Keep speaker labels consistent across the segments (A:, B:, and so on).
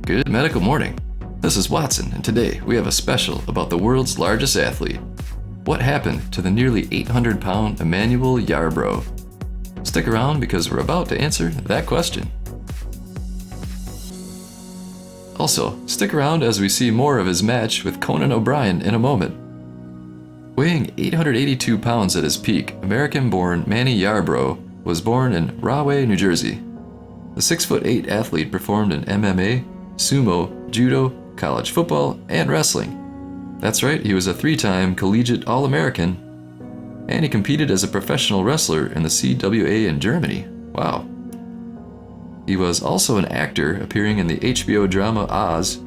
A: Good medical morning. This is Watson, and today we have a special about the world's largest athlete. What happened to the nearly 800-pound Emmanuel Yarborough? Stick around because we're about to answer that question. Also, stick around as we see more of his match with Conan O'Brien in a moment. Weighing 882 pounds at his peak, American-born Manny Yarborough was born in Rahway, New Jersey. The 6'8" athlete performed in MMA, sumo, judo, college football, and wrestling. That's right, he was a 3-time collegiate All-American, and he competed as a professional wrestler in the CWA in Germany. Wow. He was also an actor appearing in the HBO drama Oz,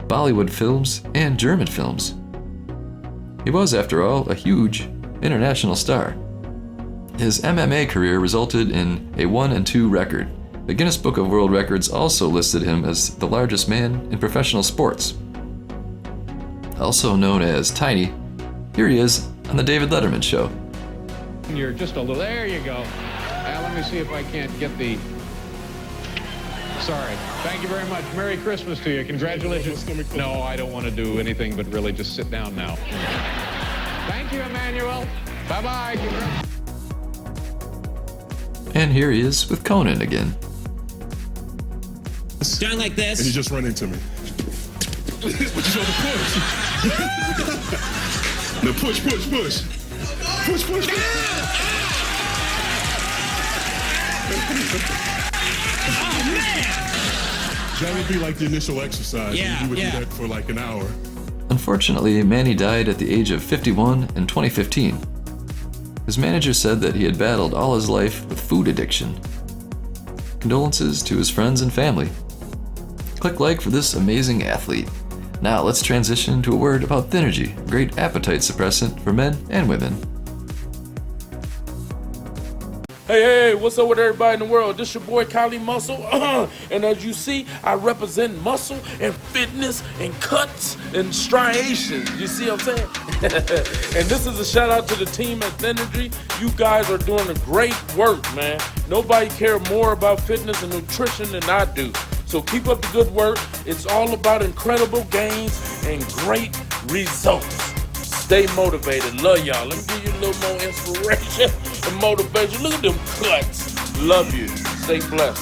A: Bollywood films, and German films. He was, after all, a huge international star. His MMA career resulted in a 1-2 record. The Guinness Book of World Records also listed him as the largest man in professional sports. Also known as Tiny, here he is on the David Letterman Show.
B: You're just a little, there you go. Let me see if I can't get the, sorry. Thank you very much. Merry Christmas to you. Congratulations. No, I don't want to do anything but really just sit down now. Thank you, Emmanuel. Bye-bye.
A: And here he is with Conan again.
C: Down like this.
D: And he just ran into me. But you know the push. Now push. Push.
C: Oh, man!
D: That would be like the initial exercise.
C: Yeah,
D: you would
C: yeah.
D: do that for like an hour.
A: Unfortunately, Manny died at the age of 51 in 2015. His manager said that he had battled all his life with food addiction. Condolences to his friends and family. Click like for this amazing athlete. Now let's transition to a word about Thynergy, a great appetite suppressant for men and women.
E: Hey, what's up with everybody in the world? This your boy Kylie Muscle, and as you see, I represent muscle and fitness and cuts and striations. You see what I'm saying? And this is a shout out to the team at Thynergy. You guys are doing a great work, man. Nobody cares more about fitness and nutrition than I do. So keep up the good work. It's all about incredible gains and great results. Stay motivated. Love y'all. Let me give you a little more inspiration and motivation. Look at them cuts. Love you. Stay blessed.